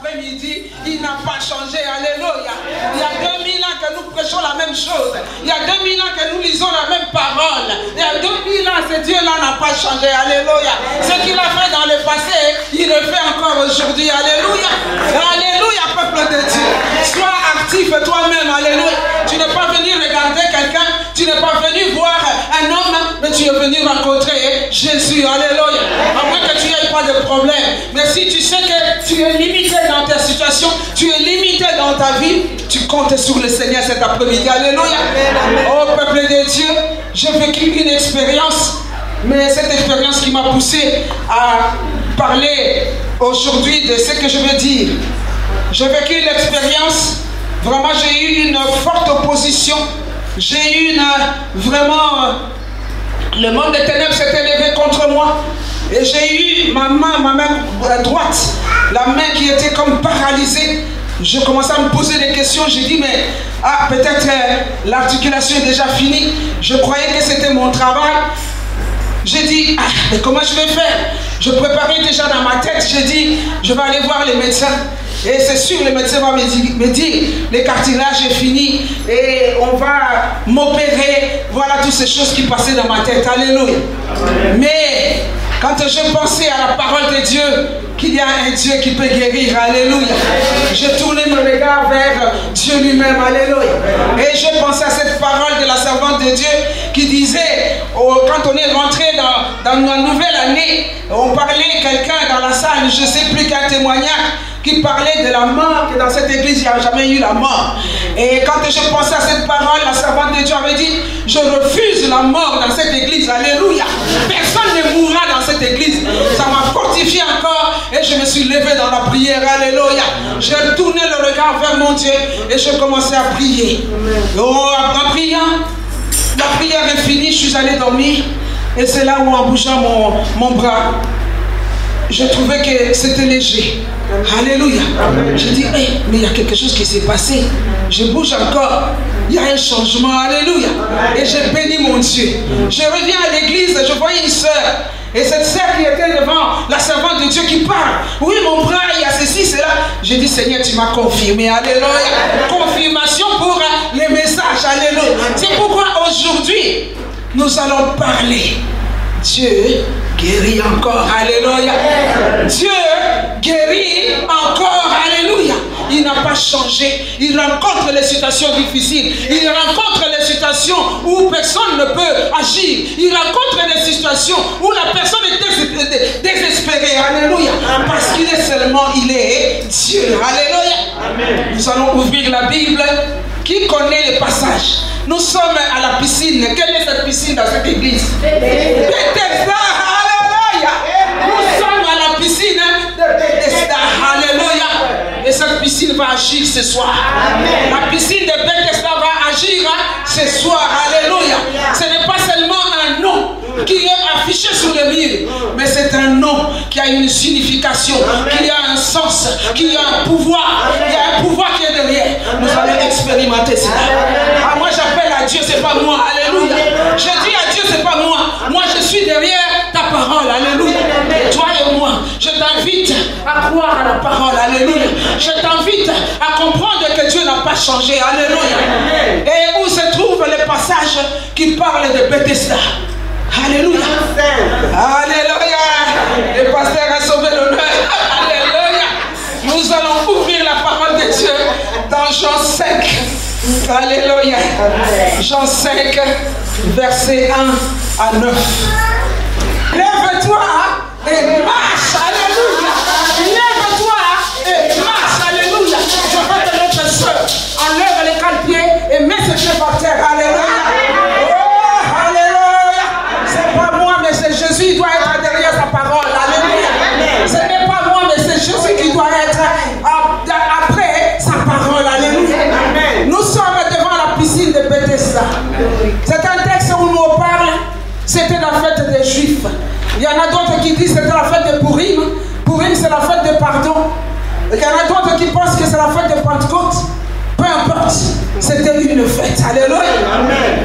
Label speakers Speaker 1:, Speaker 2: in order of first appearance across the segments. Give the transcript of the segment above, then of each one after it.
Speaker 1: après-midi, il n'a pas changé. Alléluia. Il y a 2000 ans que nous prêchons la même chose. Il y a 2000 ans que nous lisons la même parole. Il y a 2000 ans, ce Dieu-là n'a pas changé. Alléluia. Ce qu'il a fait dans le passé, il le fait encore aujourd'hui. Alléluia. Alléluia, peuple de Dieu. Sois actif toi-même. Alléluia. Tu n'es pas venu regarder quelqu'un. Tu n'es pas venu voir un homme, mais tu es venu rencontrer Jésus. Alléluia. À moins que tu n'aies pas de problème. Mais si tu sais que tu es limité dans ta situation, tu es limité dans ta vie, tu comptes sur le Seigneur cet après-midi. Alléluia. Oh peuple de Dieu, j'ai vécu une expérience, mais cette expérience qui m'a poussé à parler aujourd'hui de ce que je veux dire. J'ai vécu une expérience, vraiment j'ai eu une forte opposition. J'ai eu vraiment, le monde des ténèbres s'était levé contre moi. Et j'ai eu ma main droite, la main qui était comme paralysée. Je commençais à me poser des questions. J'ai dit, mais peut-être l'articulation est déjà finie. Je croyais que c'était mon travail. J'ai dit, mais comment je vais faire? Je préparais déjà dans ma tête. J'ai dit, je vais aller voir les médecins. Et c'est sûr, le médecin va me dire, le cartilage est fini et on va m'opérer. Voilà toutes ces choses qui passaient dans ma tête. Alléluia. Mais quand je pensais à la parole de Dieu, qu'il y a un Dieu qui peut guérir, alléluia, j'ai tourné mon regard vers Dieu lui-même, alléluia. Et je pensais à cette parole de la servante de Dieu qui disait, quand on est rentré dans la nouvelle année, on parlait quelqu'un dans la salle, je ne sais plus quel témoignage, qui parlait de la mort, que dans cette église il n'y a jamais eu la mort. Et quand je pensais à cette parole, la servante de Dieu avait dit, je refuse la mort dans cette église, alléluia. Personne ne mourra dans cette église. Ça m'a fortifié encore et je me suis levé dans la prière, alléluia. J'ai tourné le regard vers mon Dieu et je commençais à prier. Oh, en priant, la prière est finie, je suis allé dormir et c'est là où en bougeant mon bras, je trouvais que c'était léger. Alléluia. J'ai dit, hey, mais il y a quelque chose qui s'est passé. Je bouge encore. Il y a un changement. Alléluia. Et j'ai béni mon Dieu. Je reviens à l'église, je vois une soeur. Et cette soeur qui était devant la servante de Dieu qui parle. Oui, mon bras, il y a ceci, cela. J'ai dit, Seigneur, tu m'as confirmé. Alléluia. Confirmation pour les messages. Alléluia. C'est pourquoi aujourd'hui, nous allons parler. Dieu guérit encore, alléluia. Dieu guérit encore, alléluia. Il n'a pas changé. Il rencontre les situations difficiles. Il rencontre les situations où personne ne peut agir. Il rencontre les situations où la personne est désespérée, alléluia. Parce qu'il est seulement, il est Dieu, alléluia. Amen. Nous allons ouvrir la Bible. Qui connaît les passages? Nous sommes à la piscine. Quelle est cette piscine dans cette église? Bethesda, alléluia. Nous sommes à la piscine de Bethesda, alléluia. Et cette piscine va agir ce soir. Amen. La piscine de Bethesda va agir ce soir, alléluia. Ce n'est pas seulement un nom qui est affiché sur le mur, mais c'est un nom qui a une signification, qui a un sens, qui a un pouvoir. Il y a un pouvoir qui est derrière. Nous allons expérimenter cela. Ah, moi j'appelle à Dieu, c'est pas moi, alléluia. Je dis à Dieu, c'est pas moi. Moi je suis derrière ta parole, alléluia. Toi et moi, je t'invite à croire à la parole, alléluia. Je t'invite à comprendre que Dieu n'a pas changé, alléluia. Et où se trouve le passage qui parle de Bethesda? Alléluia. Alléluia. Le pasteur a sauvé l'honneur. Alléluia. Nous allons ouvrir la parole de Dieu dans Jean 5. Alléluia. Jean 5, versets 1 à 9. Lève-toi et marche. Alléluia. Lève-toi et marche. Alléluia. Je veux que notre soeur enlève les calpiers et met ses pieds par terre. Alléluia. Jésus doit être derrière sa parole. Alléluia. Ce n'est pas moi, mais c'est Jésus qui doit être après sa parole. Alléluia. Nous sommes devant la piscine de Bethesda. C'est un texte où nous parle. C'était la fête des Juifs. Il y en a d'autres qui disent que c'était la fête de Purim. Purim, c'est la fête de pardon. Il y en a d'autres qui pensent que c'est la fête de Pentecôte. Peu importe. C'était une fête. Alléluia.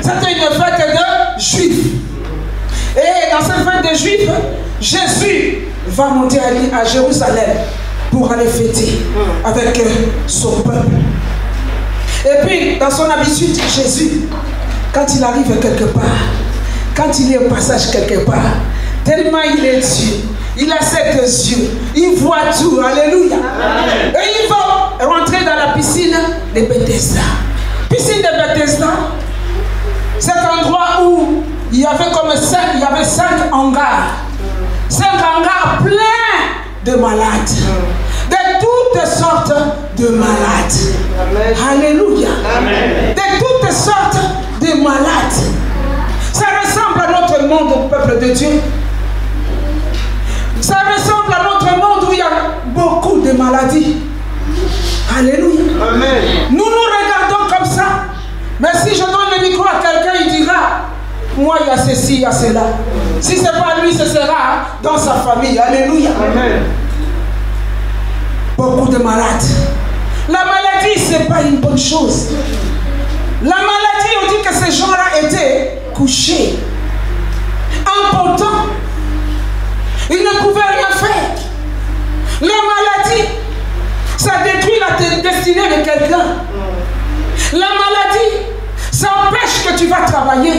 Speaker 1: C'était une fête de Juifs. Et dans cette fête des Juifs, Jésus va monter à Jérusalem pour aller fêter avec son peuple. Et puis, dans son habitude, Jésus, quand il arrive quelque part, quand il est au passage quelque part, tellement il est Dieu, il a ses 2 yeux, il voit tout, alléluia. Amen. Et il va rentrer dans la piscine de Bethesda. Piscine de Bethesda, cet endroit où il y avait comme 5 hangars. 5 hangars pleins de malades. De toutes sortes de malades. Amen. Alléluia. Amen. De toutes sortes de malades. Ça ressemble à notre monde au peuple de Dieu. Ça ressemble à notre monde où il y a beaucoup de maladies. Alléluia. Amen. Nous nous regardons comme ça. Mais si je donne le micro à quelqu'un, il dira, moi il y a ceci, il y a cela. Si ce n'est pas lui, ce sera dans sa famille. Alléluia. Amen. Beaucoup de malades. La maladie, ce n'est pas une bonne chose. La maladie, on dit que ces gens-là étaient couchés, impotents. Ils ne pouvaient rien faire. La maladie, ça détruit la destinée de quelqu'un. La maladie, ça empêche que tu vas travailler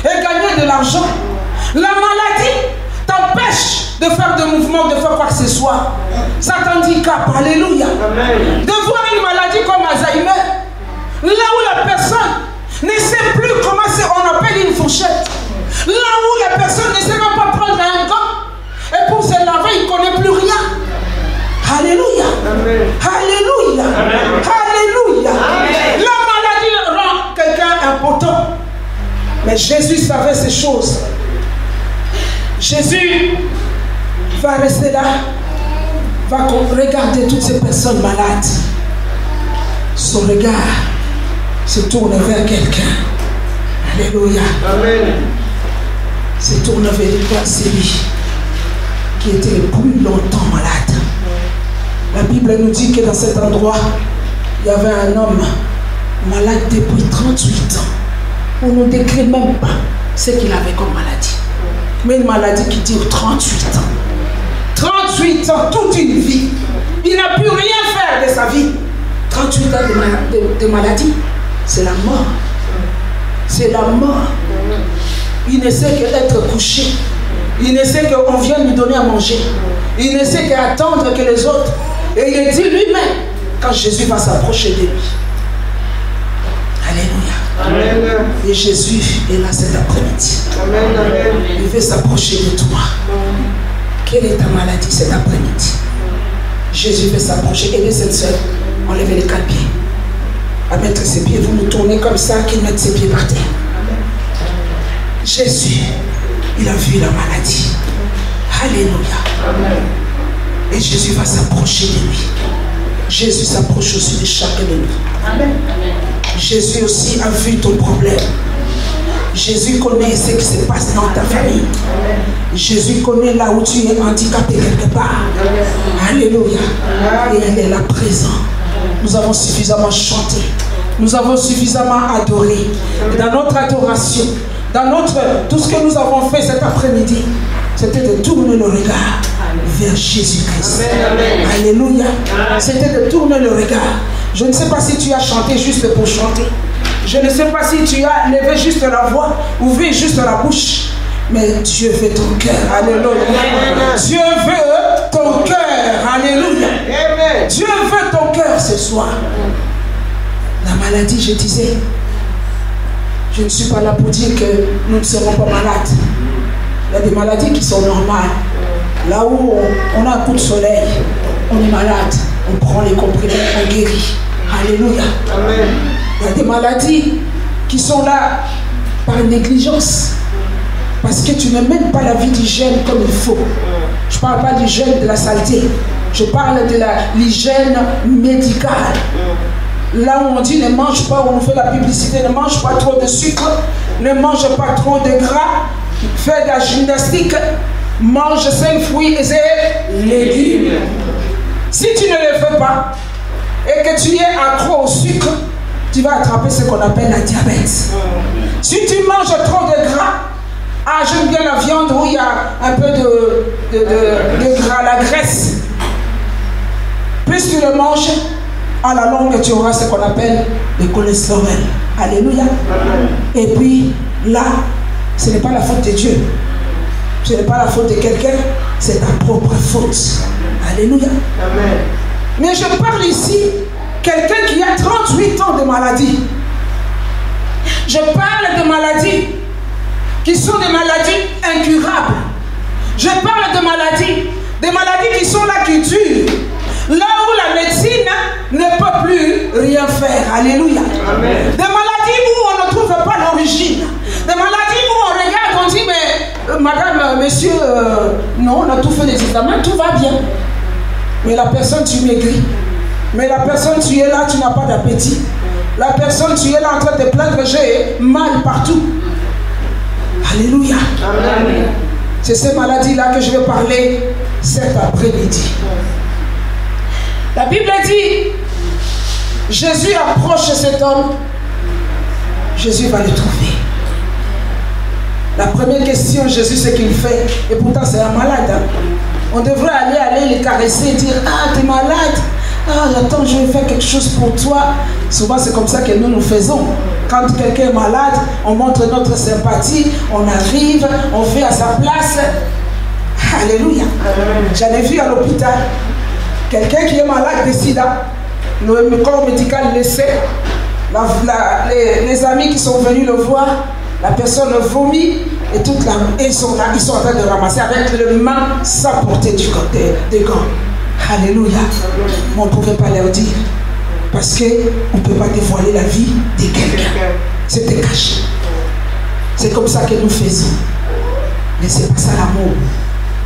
Speaker 1: et gagner de l'argent. La maladie t'empêche de faire des mouvements, de faire quoi que ce soit. Ça t'handicape. Alléluia. Amen. De voir une maladie comme Alzheimer, là où la personne ne sait plus comment on appelle une fourchette. Là où la personne ne sait même pas prendre un gant. Et pour se laver, il ne connaît plus rien. Alléluia. Amen. Alléluia. Amen. Alléluia. Amen. La maladie rend quelqu'un impotent. Mais Jésus savait ces choses. Jésus va rester là, va regarder toutes ces personnes malades. Son regard se tourne vers quelqu'un. Alléluia. Amen. Se tourne vers celui qui était le plus longtemps malade. La Bible nous dit que dans cet endroit, il y avait un homme malade depuis 38 ans. On ne décrit même pas ce qu'il avait comme maladie. Mais une maladie qui dure 38 ans. 38 ans, toute une vie. Il n'a pu rien faire de sa vie. 38 ans de maladie, c'est la mort. C'est la mort. Il ne sait qu'être couché. Il ne sait qu'on vienne lui donner à manger. Il ne sait qu'attendre que les autres. Et il dit lui-même, quand Jésus va s'approcher de lui. Alléluia. Amen. Et Jésus est là cet après-midi. Il veut s'approcher de toi. Quelle est ta maladie cet après-midi? Jésus veut s'approcher. Aidez cette soeur. Enlevez les 4 pieds. À mettre ses pieds. Vous nous tournez comme ça, qu'il mette ses pieds par terre. Jésus, il a vu la maladie. Alléluia. Amen. Et Jésus va s'approcher de lui. Jésus s'approche aussi de chacun de nous. Amen. Jésus aussi a vu ton problème. Jésus connaît ce qui se passe dans ta famille. Amen. Jésus connaît là où tu es handicapé quelque part. Amen. Alléluia. Amen. Et il est là présent. Nous avons suffisamment chanté. Nous avons suffisamment adoré. Et dans notre adoration, dans tout ce que nous avons fait cet après-midi, c'était de tourner le regard vers Jésus-Christ. Alléluia. C'était de tourner le regard. Je ne sais pas si tu as chanté juste pour chanter. Je ne sais pas si tu as levé juste la voix, ouvert juste la bouche. Mais Dieu veut ton cœur. Alléluia. Dieu veut ton cœur. Alléluia. Dieu veut ton cœur ce soir. La maladie, je disais, je ne suis pas là pour dire que nous ne serons pas malades. Il y a des maladies qui sont normales. Là où on a un coup de soleil, on est malade, on prend les comprimés, on guérit. Alléluia. Amen. Il y a des maladies qui sont là par négligence. Parce que tu ne mènes pas la vie d'hygiène comme il faut. Je ne parle pas d'hygiène de la saleté. Je parle de l'hygiène médicale. Là où on dit ne mange pas, où on fait la publicité, ne mange pas trop de sucre, ne mange pas trop de gras, fais de la gymnastique, mange 5 fruits et légumes. Si tu ne le fais pas et que tu es accro au sucre, tu vas attraper ce qu'on appelle la diabète. Si tu manges trop de gras, j'aime bien la viande où il y a un peu de gras, la graisse. plus tu le manges, à la longue tu auras ce qu'on appelle le cholestérol. Alléluia. Et puis là, ce n'est pas la faute de Dieu. Ce n'est pas la faute de quelqu'un, c'est ta propre faute. Alléluia. Amen. Mais je parle ici, quelqu'un qui a 38 ans de maladie. Je parle de maladies qui sont des maladies incurables. Je parle de maladies qui sont là, qui durent. Là où la médecine ne peut plus rien faire. Alléluia. Amen. Des maladies où on ne trouve pas l'origine. Des maladies où on regarde, on dit, mais madame, monsieur, non, on a tout fait les examens, tout va bien. Mais la personne, tu maigris. Mais la personne, tu es là, tu n'as pas d'appétit. La personne, tu es là en train de te plaindre, j'ai mal partout. Alléluia. Amen. C'est ces maladies-là que je vais parler cet après-midi. La Bible dit, Jésus approche cet homme, Jésus va le trouver. La première question, Jésus, c'est qu'il fait, et pourtant c'est un malade. Hein. On devrait aller le caresser et dire, ah, t'es malade. Ah, attends, je vais faire quelque chose pour toi. Souvent, c'est comme ça que nous faisons. Quand quelqu'un est malade, on montre notre sympathie, on arrive, on fait à sa place. Alléluia. J'en ai vu à l'hôpital. Quelqu'un qui est malade de sida, le corps médical le sait. Les amis qui sont venus le voir, la personne vomit et toute ils sont là, ils sont en train de ramasser avec les mains sans porter des gants. Alléluia. Mais on ne pouvait pas leur dire. Parce qu'on ne peut pas dévoiler la vie de quelqu'un. C'était caché. C'est comme ça que nous faisons. Mais ce n'est pas ça l'amour.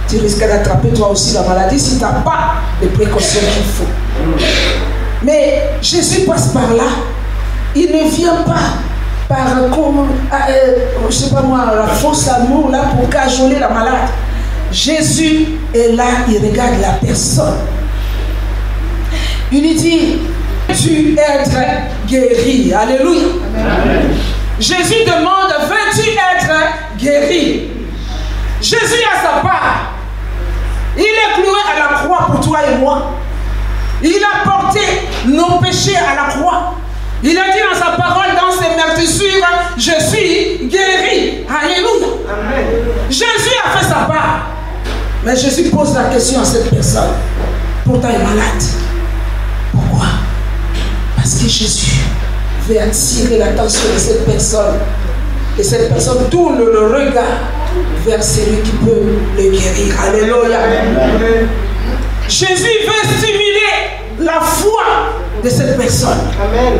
Speaker 1: Tu risques d'attraper toi aussi la maladie si tu n'as pas les précautions qu'il faut. Mais Jésus passe par là. Il ne vient pas par je sais pas moi, la fausse amour là pour cajoler la malade. Jésus est là, il regarde la personne. Il lui dit, veux-tu être guéri? Alléluia. Amen. Jésus demande, veux-tu être guéri? Jésus a sa part. Il est cloué à la croix pour toi et moi. Il a porté nos péchés à la croix. Il a dit dans sa parole, dans ses meurtrissures, je suis guéri. Alléluia. Amen. Jésus a fait sa part. Mais Jésus pose la question à cette personne. Pourtant, elle est malade. Pourquoi? Parce que Jésus veut attirer l'attention de cette personne. Et cette personne tourne le regard vers celui qui peut le guérir. Alléluia. Amen. Jésus veut stimuler la foi de cette personne. Amen.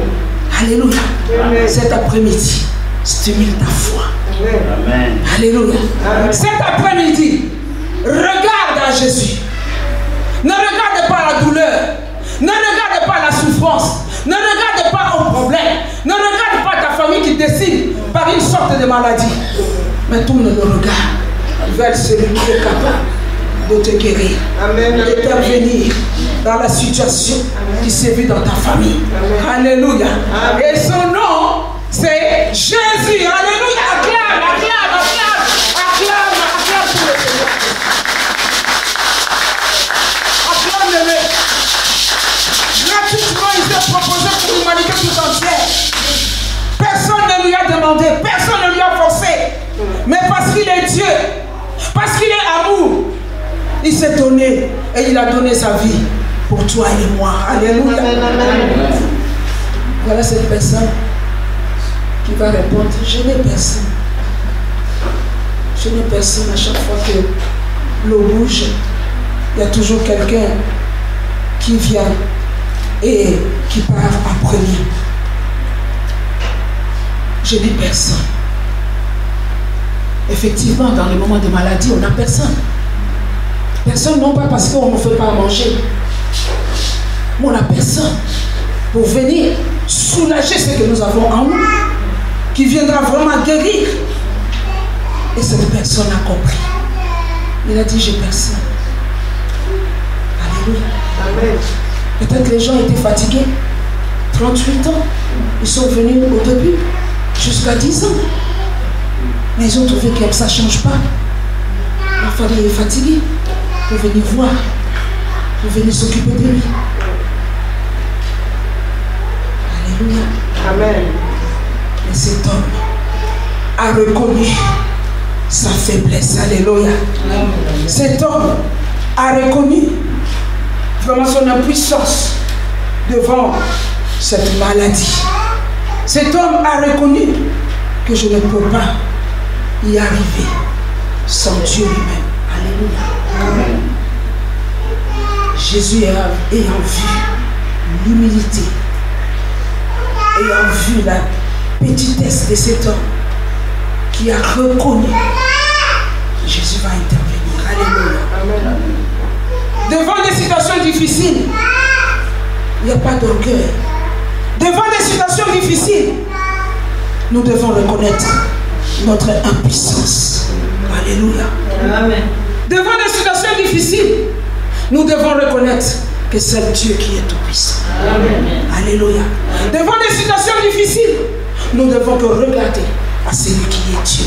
Speaker 1: Alléluia. Amen. Cet après-midi, stimule ta foi. Amen. Alléluia. Amen. Cet après-midi, regarde à Jésus. Ne regarde pas la douleur. Ne regarde pas la souffrance. Ne regarde pas au problème. Ne regarde pas ta famille qui décide par une sorte de maladie. Mais tourne le regard vers celui qui est capable de te guérir. Amen. De t'intervenir dans la situation qui s'est vue dans ta famille. Amen. Alléluia. Amen. Et son nom, c'est Jésus. Alléluia. Acclame, acclame, acclame, acclame, acclame pour le Seigneur. Acclame-le. Gratuitement, il s'est proposé pour l'humanité tout entière. Personne ne lui a demandé, personne ne lui a forcé. Mais parce qu'il est Dieu, parce qu'il est amour, il s'est donné et il a donné sa vie pour toi et moi. Alléluia. Amen. Voilà cette personne qui va répondre, je n'ai personne. Je n'ai personne. À chaque fois que l'eau bouge, il y a toujours quelqu'un qui vient et qui part en premier. Je n'ai personne. Effectivement, dans les moments de maladie, on n'a personne. Personne, non pas parce qu'on ne fait pas à manger. Mais on n'a personne pour venir soulager ce que nous avons en nous, qui viendra vraiment guérir. Et cette personne a compris. Il a dit, j'ai personne. Alléluia. Amen. Peut-être que les gens étaient fatigués. 38 ans. Ils sont venus au début, jusqu'à 10 ans. Mais ils ont trouvé que ça ne change pas. La famille est fatiguée. Pour venir voir, pour venir s'occuper de lui. Alléluia.
Speaker 2: Amen.
Speaker 1: Et cet homme a reconnu sa faiblesse. Alléluia. Cet homme a reconnu vraiment son impuissance devant cette maladie. Cet homme a reconnu que je ne peux pas y arriver sans Dieu lui-même. Alléluia. Amen. Jésus ayant vu l'humilité, ayant vu la petitesse de cet homme qui a reconnu, Jésus va intervenir. Alléluia. Amen. Devant des situations difficiles, il n'y a pas d'orgueil. Devant des situations difficiles, nous devons reconnaître notre impuissance. Alléluia. Amen. Devant des situations difficiles, nous devons reconnaître que c'est Dieu qui est tout-puissant. Alléluia. Devant des situations difficiles, nous devons que regarder à celui qui est Dieu.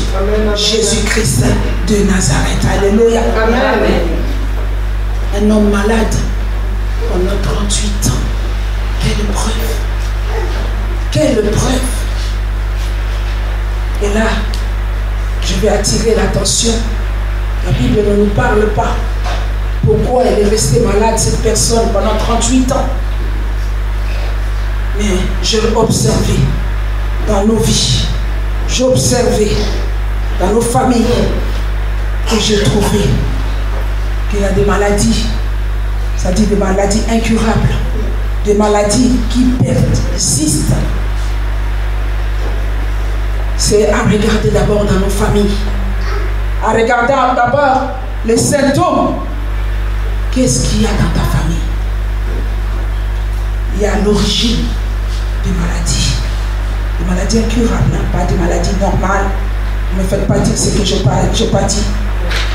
Speaker 1: Jésus-Christ de Nazareth. Alléluia. Amen. Un homme malade pendant 38 ans. Quelle preuve. Quelle preuve. Et là, je vais attirer l'attention. La Bible ne nous parle pas pourquoi elle est restée malade, cette personne, pendant 38 ans. Mais je l'ai observé dans nos vies. J'ai observé dans nos familles et j'ai trouvé qu'il y a des maladies, c'est-à-dire des maladies incurables, des maladies qui persistent. C'est à regarder d'abord dans nos familles, à regarder d'abord les symptômes. Qu'est-ce qu'il y a dans ta famille? Il y a l'origine des maladies incurables, hein, pas des maladies normales. Ne me faites pas dire ce que je n'ai pas dit.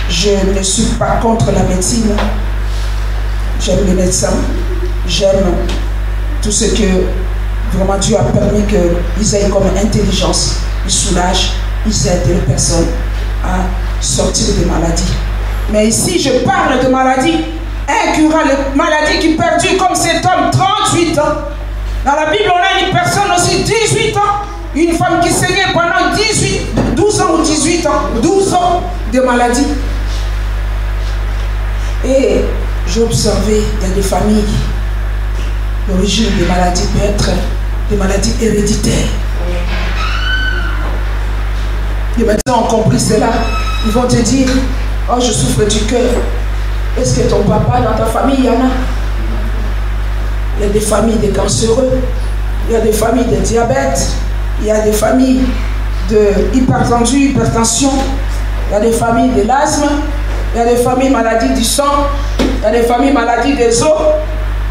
Speaker 1: Je ne suis pas contre la médecine. J'aime les médecins. J'aime tout ce que vraiment Dieu a permis qu'ils aient comme intelligence. Ils soulagent, ils aident les personnes à sortir des maladies. Mais ici, je parle de maladies incurables, maladies qui perdurent comme cet homme, 38 ans. Dans la Bible, on a une personne aussi, 18 ans. Une femme qui saignait pendant 12 ans ou 18 ans. 12 ans de maladie. Et j'ai observé dans des familles, l'origine des maladies peut être des maladies héréditaires. Les médecins ont compris cela. Ils vont te dire, oh, je souffre du cœur. Est-ce que ton papa, dans ta famille, il y en a? Il y a des familles de cancéreux, il y a des familles de diabète, il y a des familles de hypertension, il y a des familles de l'asthme, il y a des familles maladies du sang, il y a des familles maladies des os,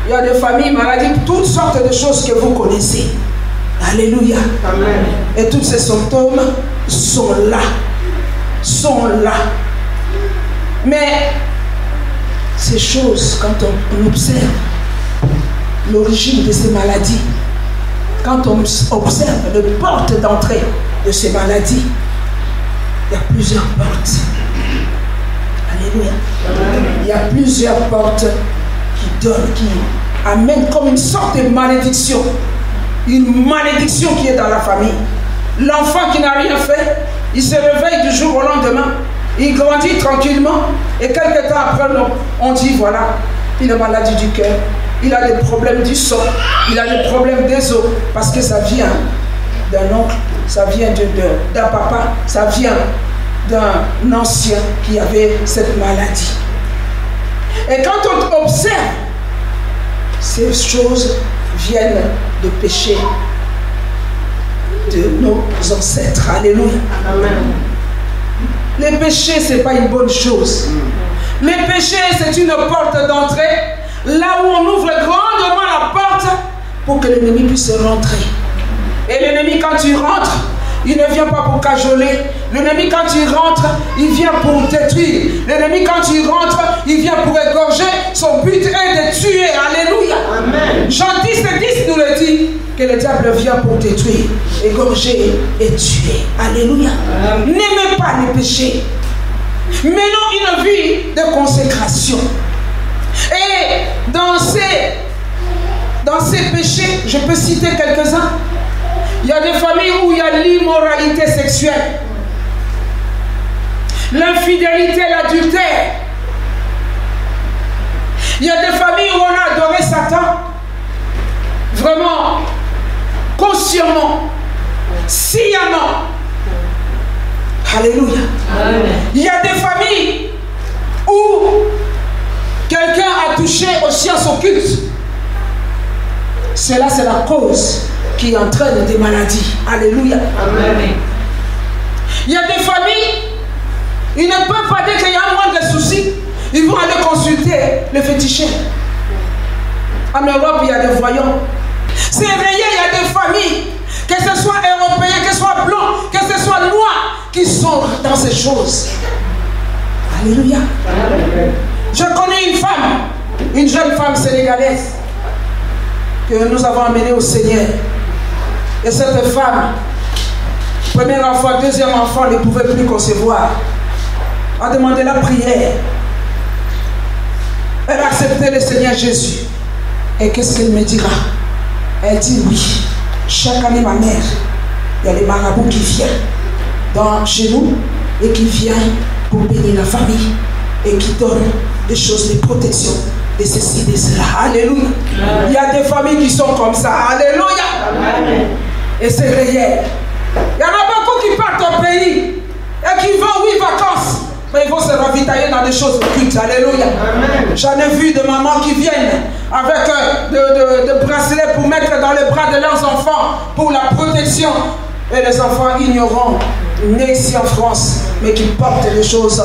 Speaker 1: il y a des familles maladies, toutes sortes de choses que vous connaissez. Alléluia. Amen. Et tous ces symptômes sont là. Mais ces choses, quand on observe l'origine de ces maladies, quand on observe les portes d'entrée de ces maladies, il y a plusieurs portes. Alléluia. Il y a plusieurs portes qui amènent comme une sorte de malédiction. Une malédiction qui est dans la famille. L'enfant qui n'a rien fait, il se réveille du jour au lendemain, il grandit tranquillement, et quelques temps après, on dit voilà, il a maladie du cœur, il a des problèmes du sang, il a des problèmes des os, parce que ça vient d'un oncle, ça vient d'un papa, ça vient d'un ancien qui avait cette maladie. Et quand on observe, ces choses viennent de péché de nos ancêtres. Alléluia. Amen. Les péchés, ce n'est pas une bonne chose. Les péchés, c'est une porte d'entrée, là où on ouvre grandement la porte pour que l'ennemi puisse rentrer. Et l'ennemi, quand il rentre, il ne vient pas pour cajoler. L'ennemi, quand il rentre, il vient pour détruire. L'ennemi, quand il rentre, il vient pour égorger. Son but est de tuer. Alléluia. Amen. Jean 10:10 nous le dit, que le diable vient pour détruire, égorger et tuer. Alléluia. N'aimez pas les péchés. Menons une vie de consécration. Et dans ces péchés, je peux citer quelques-uns. l'immoralité sexuelle, l'infidélité, l'adultère. Il y a des familles où on a adoré Satan, vraiment, consciemment, sciemment. Alléluia. Amen. Il y a des familles où quelqu'un a touché aux sciences occultes. Cela, c'est la cause qui entraîne des maladies. Alléluia. Amen. Il y a des familles, ils ne peuvent pas dire qu'il y a moins de soucis. Ils vont aller consulter le féticheur. En Europe, il y a des voyants. C'est réel, il y a des familles, que ce soit européens, que ce soit blancs, que ce soit noirs, qui sont dans ces choses. Alléluia. Amen. Je connais une femme, une jeune femme sénégalaise, que nous avons amenée au Seigneur. Et cette femme, premier enfant, deuxième enfant, ne pouvait plus concevoir. A demandé la prière. Elle a accepté le Seigneur Jésus. Et qu'est-ce qu'elle me dira? Elle dit oui. Chaque année, ma mère, il y a les marabouts qui viennent chez nous et qui viennent pour bénir la famille et qui donnent des choses de protection, de ceci, de cela. Alléluia. Amen. Il y a des familles qui sont comme ça. Alléluia. Amen. Et c'est réel. Il y en a beaucoup qui partent au pays et qui vont, oui, vacances. Mais ils vont se ravitailler dans des choses occultes. Alléluia. J'en ai vu des mamans qui viennent avec de bracelets pour mettre dans les bras de leurs enfants pour la protection. Et les enfants ignorants, nés ici en France, mais qui portent des choses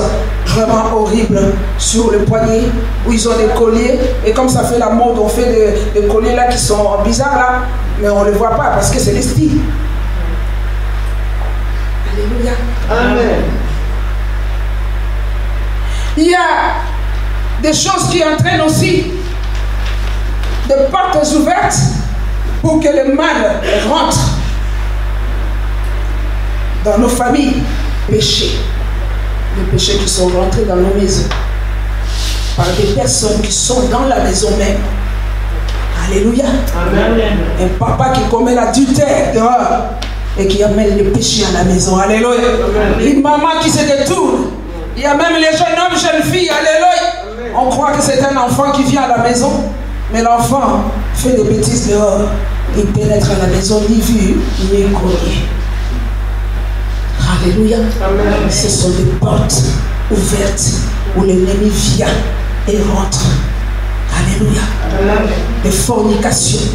Speaker 1: vraiment horribles sur le poignet, où ils ont des colliers. Et comme ça fait la mode, on fait des colliers là qui sont bizarres là, mais on ne les voit pas parce que c'est les styles. Alléluia. Amen. Il y a des choses qui entraînent aussi des portes ouvertes pour que le mal rentre dans nos familles. Péchés. Les péchés qui sont rentrés dans nos maisons par des personnes qui sont dans la maison même. Alléluia. Amen. Un papa qui commet l'adultère dehors et qui amène le péché à la maison. Alléluia. Amen. Une maman qui se détourne. Il y a même les jeunes hommes, jeunes filles, alléluia. On croit que c'est un enfant qui vient à la maison, mais l'enfant fait des bêtises dehors. Il pénètre à la maison, ni vu, ni connu. Alléluia. Amen. Ce sont des portes ouvertes où l'ennemi vient et rentre. Alléluia. Amen. Des fornications,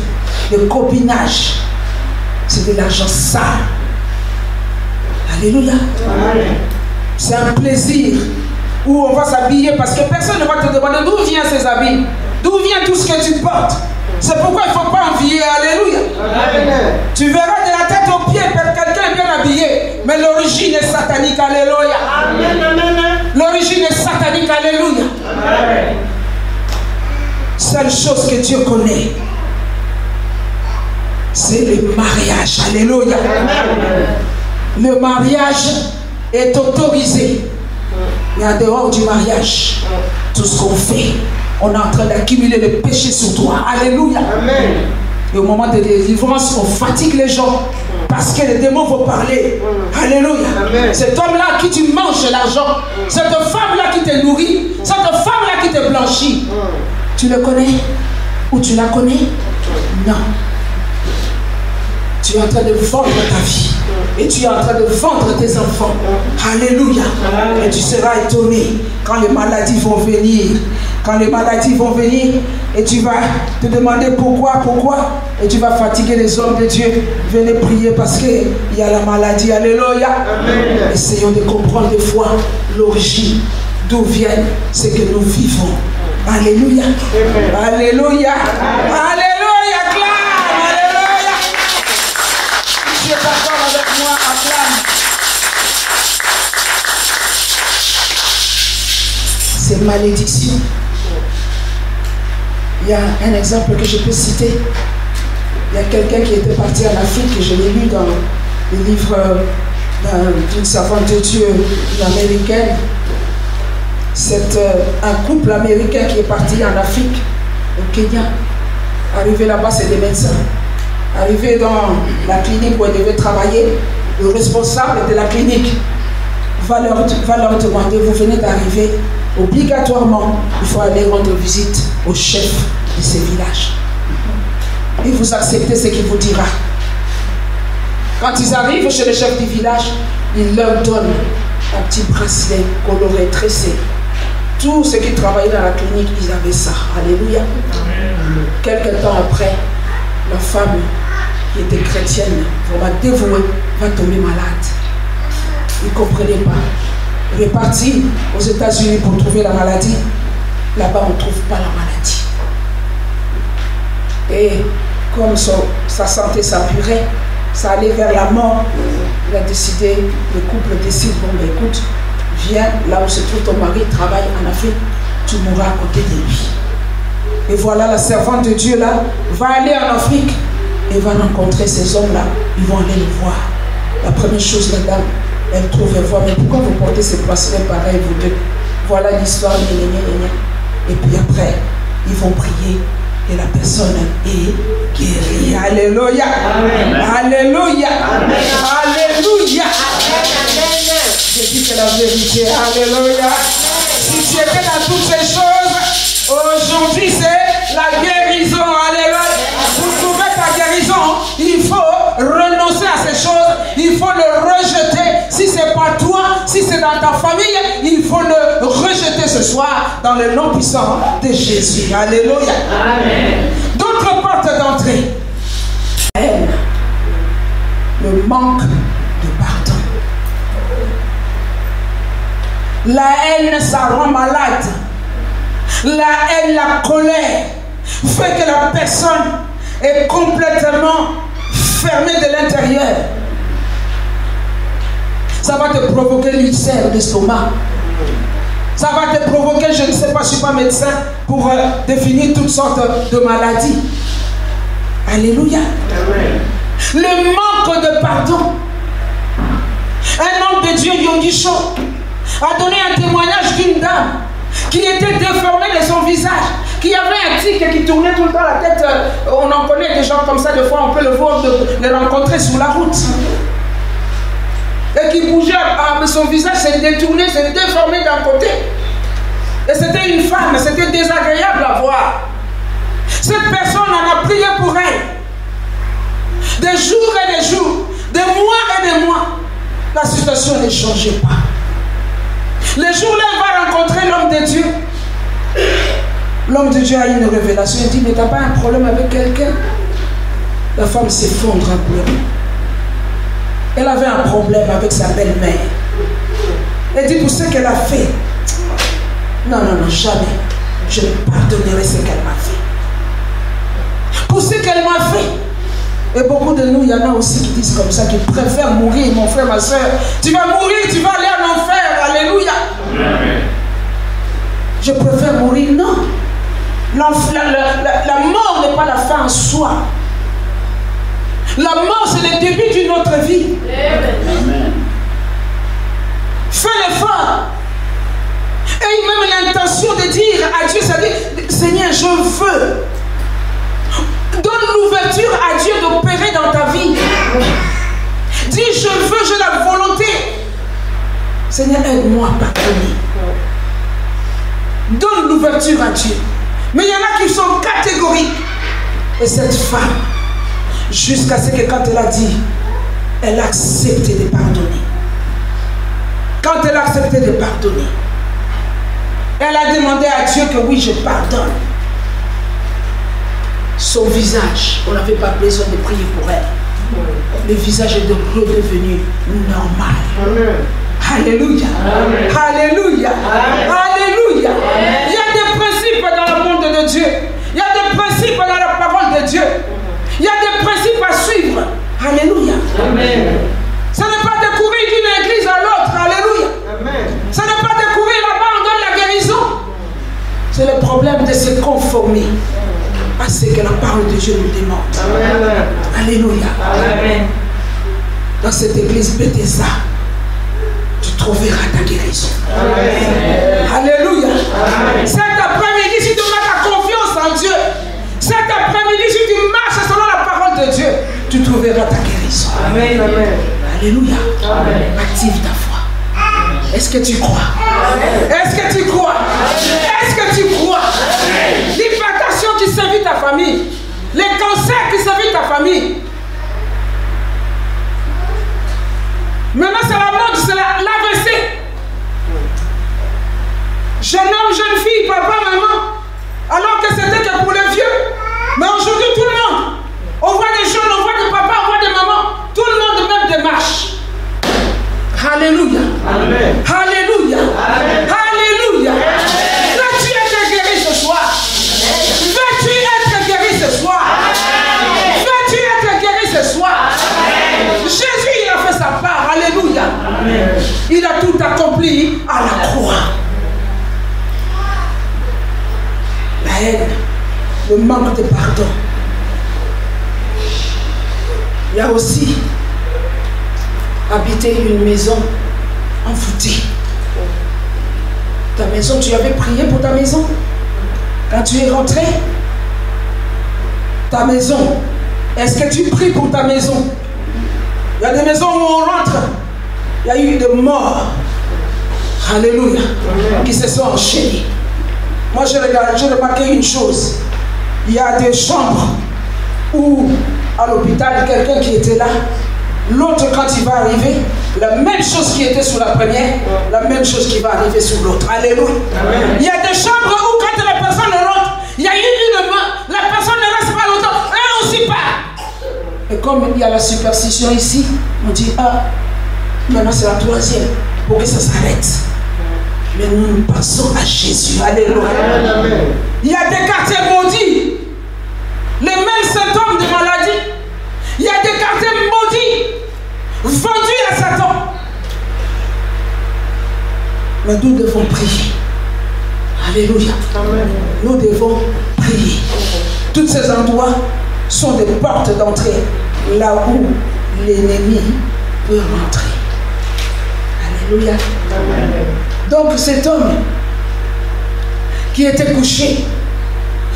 Speaker 1: des copinages, c'est de l'argent sale. Alléluia. Amen. C'est un plaisir où on va s'habiller parce que personne ne va te demander d'où viennent ces habits, d'où vient tout ce que tu portes. C'est pourquoi il ne faut pas envier. Alléluia. Amen. Tu verras de la tête aux pieds quelqu'un bien habillé, mais l'origine est satanique. Alléluia. Amen. L'origine est satanique. Alléluia. Amen. Seule chose que Dieu connaît, c'est le mariage. Alléluia. Amen. Le mariage est autorisé. Mais en dehors du mariage, tout ce qu'on fait, on est en train d'accumuler le péché sur toi. Alléluia. Amen. Et au moment de délivrance, on fatigue les gens parce que les démons vont parler. Alléluia. Amen. Cet homme-là à qui tu manges l'argent, cette femme-là qui te nourrit, cette femme-là qui te blanchit, tu le connais ou tu la connais? Non. Tu es en train de vendre ta vie. Et tu es en train de vendre tes enfants. Alléluia. Et tu seras étonné quand les maladies vont venir. Quand les maladies vont venir, et tu vas te demander pourquoi. Et tu vas fatiguer les hommes de Dieu. Venez prier parce qu'il y a la maladie. Alléluia. Amen. Essayons de comprendre des fois l'origine, d'où vient ce que nous vivons. Alléluia. Amen. Alléluia. Amen. Alléluia. Acclame. Alléluia. Tu es d'accord avec moi? Acclame. C'est malédiction. Il y a un exemple que je peux citer. Il y a quelqu'un qui était parti en Afrique, je l'ai lu dans le livre d'une servante de Dieu, une américaine. C'est un couple américain qui est parti en Afrique, au Kenya. Arrivé là-bas, c'est des médecins. Arrivé dans la clinique où elle devait travailler, le responsable de la clinique va leur demander, vous venez d'arriver, obligatoirement, il faut aller rendre visite au chef de ces villages. Et vous acceptez ce qu'il vous dira. Quand ils arrivent chez le chef du village, il leur donne un petit bracelet coloré, tressé. Tous ceux qui travaillaient dans la clinique, ils avaient ça. Alléluia. Quelque temps après, la femme qui était chrétienne, vraiment dévouée, va tomber malade. Ils ne comprenaient pas. Il est parti aux États-Unis pour trouver la maladie. Là-bas, on ne trouve pas la maladie. Et comme sa santé s'apurait, ça allait vers la mort. Il a décidé, le couple décide, bon ben écoute, viens là où se trouve ton mari, travaille en Afrique, tu mourras à côté de lui. Et voilà, la servante de Dieu là va aller en Afrique et va rencontrer ces hommes là, ils vont aller le voir. La première chose, la dame, elle trouve, elle voit, mais pourquoi vous portez ces bracelets pareils, vous deux? Voilà l'histoire, et puis après, ils vont prier. Et la personne est guérie. Alléluia. Amen. Alléluia. Amen. Alléluia. Je dis que la vérité. Alléluia. Si tu étais dans toutes ces choses, aujourd'hui c'est la guérison. Alléluia. Pour trouver ta guérison, il faut renoncer à ces choses. Il faut le rejeter. Si ce n'est pas toi, si c'est dans ta famille, il faut le rejeter ce soir dans le nom puissant de Jésus. Alléluia. Amen. D'autres portes d'entrée. La haine, le manque de pardon. La haine, ça rend malade. La haine, la colère, fait que la personne est complètement fermée de l'intérieur. Ça va te provoquer l'ulcère d'estomac. Ça va te provoquer, je ne sais pas, je ne suis pas médecin, pour définir toutes sortes de maladies. Alléluia. Amen. Le manque de pardon. Un homme de Dieu, Yongisho, a donné un témoignage d'une dame qui était déformée de son visage, qui avait un tic qui tournait tout le temps la tête. On en connaît des gens comme ça, des fois on peut le voir, les rencontrer sur la route. Et qui bougeait, son visage s'est détourné, s'est déformé d'un côté. Et c'était une femme, c'était désagréable à voir. Cette personne en a prié pour elle. Des jours et des jours, des mois et des mois. La situation ne changeait pas. Le jour-là, elle va rencontrer l'homme de Dieu. L'homme de Dieu a une révélation. Il dit, mais tu n'as pas un problème avec quelqu'un? La femme s'effondre en pleurant. Elle avait un problème avec sa belle-mère. Elle dit, pour ce qu'elle a fait, non, jamais. Je ne pardonnerai ce qu'elle m'a fait. Pour ce qu'elle m'a fait. Et beaucoup de nous, il y en a aussi qui disent comme ça, qui préfèrent mourir, mon frère, ma soeur. Tu vas mourir, tu vas aller en enfer. Alléluia. Amen. Je préfère mourir. Non. La mort n'est pas la fin en soi. La mort, c'est le début d'une autre vie. Amen. Fais l'effort. Et même l'intention de dire à Dieu, c'est-à-dire, Seigneur, je veux. Donne l'ouverture à Dieu d'opérer dans ta vie. Dis, je veux, j'ai la volonté. Seigneur, aide-moi à pardonner. Donne l'ouverture à Dieu. Mais il y en a qui sont catégoriques. Et cette femme, jusqu'à ce que quand elle a dit, elle a accepté de pardonner. Quand elle a accepté de pardonner, elle a demandé à Dieu que oui, je pardonne. Son visage, on n'avait pas besoin de prier pour elle. Le visage est redevenu normal. Amen. Alléluia. Amen. Alléluia. Amen. Alléluia. Amen. Il y a des principes dans le monde de Dieu. Il y a des principes dans la parole de Dieu. Il y a des principes à suivre. Alléluia. Amen. Ce n'est pas de courir d'une église à l'autre. Alléluia. Amen. Ce n'est pas de courir là-bas, on donne la guérison. C'est le problème de se conformer à ce que la parole de Dieu nous demande. Amen. Alléluia. Amen. Dans cette église Bethesda, tu trouveras ta guérison. Amen. Alléluia. Amen. Cet après-midi, si tu mets ta confiance en Dieu, cet après-midi, si tu marches selon la parole de Dieu, tu trouveras ta guérison. Amen. Amen. Alléluia. Active ta foi. Est-ce que tu crois? Est-ce que tu crois? Est-ce que tu crois? L'hypertension qui sévit ta famille, les cancers qui sévit ta famille. Maintenant, c'est la mode, c'est l'AVC. Jeune homme, jeune fille, papa, maman. Alors que c'était que pour les vieux. Mais aujourd'hui, tout le monde. On voit des jeunes, on voit des papas, on voit des mamans. Tout le monde même démarche. Alléluia. Amen. Alléluia. Amen. Alléluia. Veux-tu être guéri ce soir? Veux-tu être guéri ce soir? Veux-tu être guéri ce soir? Jésus, il a fait sa part. Alléluia. Amen. Il a tout accompli à la croix. La haine, le manque de pardon. Il y a aussi habiter une maison envoûtée. Ta maison, tu avais prié pour ta maison. Quand tu es rentré, ta maison, est-ce que tu pries pour ta maison? Il y a des maisons où on rentre, il y a eu des morts. Alléluia. Qui se sont enchaînés. Moi, j'ai remarqué une chose. Il y a des chambres où, à l'hôpital, quelqu'un qui était là, l'autre, quand il va arriver, la même chose qui était sur la première, la même chose qui va arriver sur l'autre. Alléluia. Amen. Il y a des chambres où, quand la personne rentre, il y a eu une main, la personne ne reste pas longtemps, elle aussi part. Et comme il y a la superstition ici, on dit, ah, maintenant c'est la troisième, pour que ça s'arrête. Mais nous passons à Jésus. Alléluia. Amen. Il y a des quartiers maudits, les mêmes symptômes de maladie. Il y a des quartiers maudits, vendus à Satan. Mais nous devons prier. Alléluia. Amen. Nous devons prier. Tous ces endroits sont des portes d'entrée, là où l'ennemi peut rentrer. Alléluia. Amen. Donc cet homme qui était couché,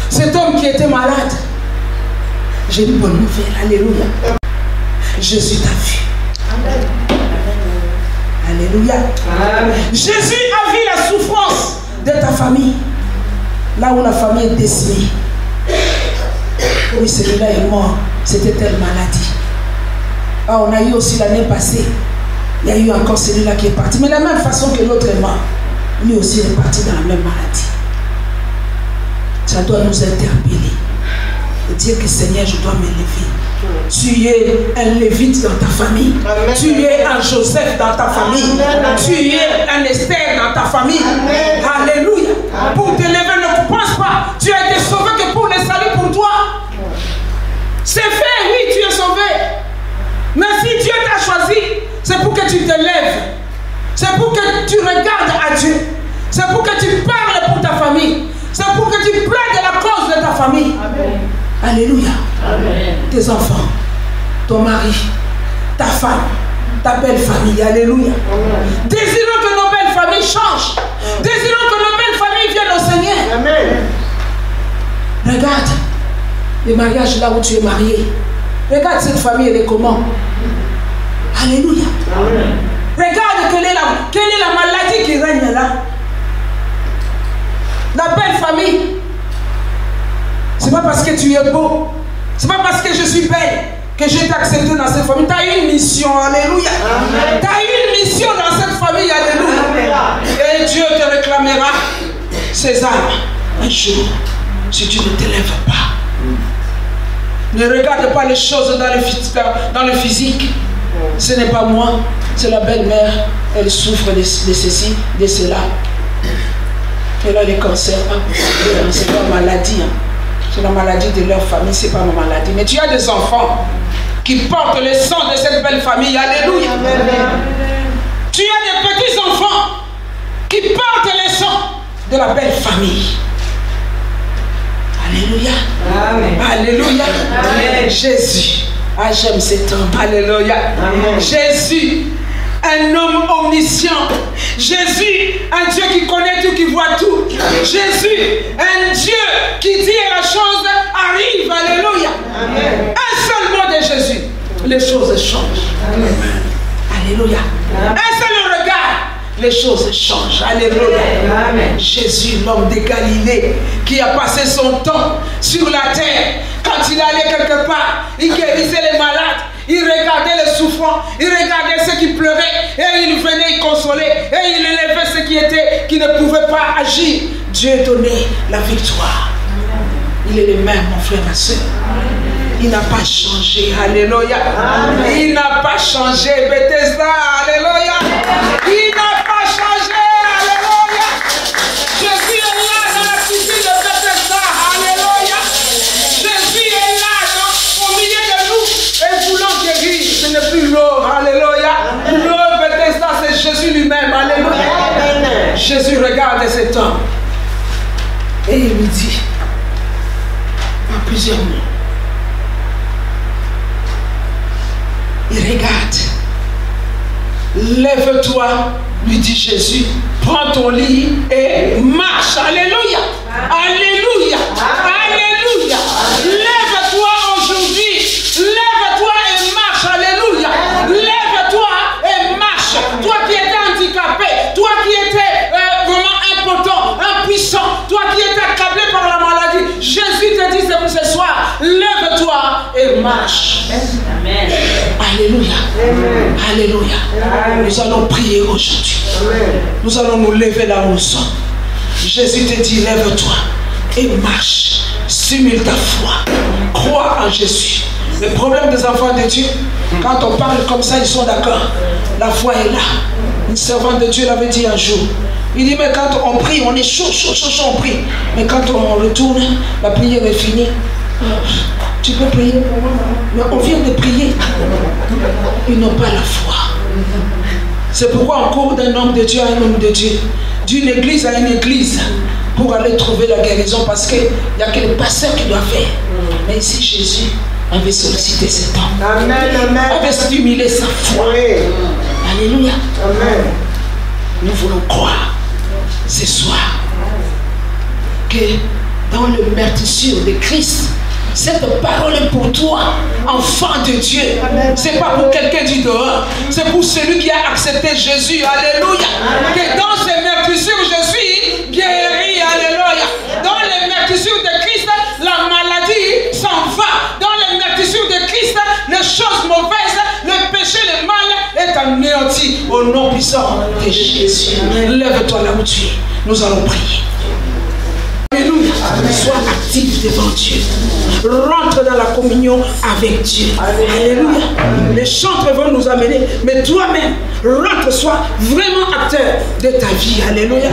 Speaker 1: cet homme qui était malade, j'ai une bonne nouvelle. Alléluia. Jésus t'a vu. Amen. Alléluia. Amen. Jésus a vu la souffrance de ta famille. Là où la famille est décimée. Oui, celui-là est mort. C'était telle maladie. Ah, on a eu aussi l'année passée. Il y a eu encore celui-là qui est parti. Mais de la même façon que l'autre est mort, lui aussi est parti dans la même maladie. Ça doit nous interpeller. Et dire que Seigneur, je dois m'élever. Tu es un Lévite dans ta famille. Amen. Tu es un Joseph dans ta famille. Amen. Tu es un Esther dans ta famille. Amen. Alléluia. Amen. Pour t'élever, ne pense pas. Tu as été sauvé que pour le salut pour toi. C'est fait, oui, tu es sauvé. Mais si Dieu t'a choisi, c'est pour que tu te lèves. C'est pour que tu regardes à Dieu. C'est pour que tu parles pour ta famille. C'est pour que tu plaides de la cause de ta famille. Amen. Alléluia. Amen. Tes enfants, ton mari, ta femme, ta belle famille. Alléluia. Amen. Désirons que nos belles familles changent. Amen. Désirons que nos belles familles viennent au Seigneur. Amen. Regarde les mariages là où tu es marié. Regarde cette famille, elle est comment? Alléluia. Amen. Regarde quelle est la maladie qui règne là. La belle famille. C'est pas parce que tu es beau, c'est pas parce que je suis belle que je t'ai accepté dans cette famille. Tu as une mission, alléluia. Tu as une mission dans cette famille, alléluia. Et Dieu te réclamera ses âmes un jour, si tu ne t'élèves pas. Ne regarde pas les choses dans le physique. Ce n'est pas moi, c'est la belle-mère. Elle souffre de ceci, de cela. Elle a les cancers. C'est pas une maladie. C'est la maladie de leur famille, c'est pas ma maladie. Mais tu as des enfants qui portent le sang de cette belle famille. Alléluia. Amen. Tu as des petits-enfants qui portent le sang de la belle famille. Alléluia. Amen. Alléluia. Amen. Jésus. Ah, j'aime cet homme. Alléluia. Amen. Jésus. Un homme omniscient. Jésus, un Dieu qui connaît tout, qui voit tout. Jésus, un Dieu qui dit et la chose arrive. Alléluia. Amen. Un seul mot de Jésus, les choses changent. Amen. Alléluia. Un seul regard, les choses changent. Alléluia. Amen. Jésus, l'homme de Galilée, qui a passé son temps sur la terre, quand il allait quelque part, il guérissait les malades, il regardait les souffrants, il regardait ceux qui pleuraient, et il venait y consoler, et il élevait ceux qui ne pouvaient pas agir. Dieu donnait la victoire. Il est le même, mon frère, ma soeur. Il n'a pas changé. Alléluia. Amen. Il n'a pas changé. Bethesda. Alléluia. Il n'a pas changé. Alléluia. Jésus est là dans la piscine de Bethesda. Alléluia. Jésus est là au milieu de nous et voulant guérir. Ce n'est plus l'eau. Alléluia. L'eau Bethesda, c'est Jésus lui-même. Alléluia. Jésus regarde cet homme et il lui dit en plusieurs mots. Il regarde. Lève-toi, lui dit Jésus. Prends ton lit et marche. Alléluia. Alléluia. Alléluia. Lève-toi aujourd'hui. Lève-toi et marche. Alléluia. Lève-toi et marche. Toi qui étais handicapé, toi qui étais vraiment impotent, impuissant, toi qui étais accablé par la maladie, Jésus te dit ce soir, lève-toi et marche. Amen. Alléluia. Amen. Alléluia. Amen. Nous allons prier aujourd'hui. Nous allons nous lever là où nous sommes. Jésus te dit, lève-toi et marche. Simule ta foi. Crois en Jésus. Le problème des enfants de Dieu, quand on parle comme ça, ils sont d'accord. La foi est là. Une servante de Dieu l'avait dit un jour. Il dit, mais quand on prie, on est chaud, on prie. Mais quand on retourne, la prière est finie. Tu peux prier pour moi, mais on vient de prier. Ils n'ont pas la foi. C'est pourquoi on court d'un homme de Dieu à un homme de Dieu, d'une église à une église, pour aller trouver la guérison, parce qu'il n'y a que le pasteur qui doit faire. Mais ici, Jésus avait sollicité cet homme. Amen, avait stimulé sa foi. Alléluia. Amen. Nous voulons croire ce soir que dans le meurtrissure de Christ, cette parole est pour toi, enfant de Dieu. C'est pas pour quelqu'un du dehors, c'est pour celui qui a accepté Jésus. Alléluia. Que dans ces meurtrissures, je suis guéri. Alléluia. Dans les meurtrissures de Christ, la maladie s'en va. Dans les meurtrissures de Christ, les choses mauvaises, le péché, le mal est anéanti au nom puissant de Jésus. Lève-toi là où tu es. Nous allons prier. Alléluia. Sois actif devant Dieu. Rentre dans la communion avec Dieu. Alléluia. Les chantres vont nous amener, mais toi-même, rentre, sois vraiment acteur de ta vie. Alléluia.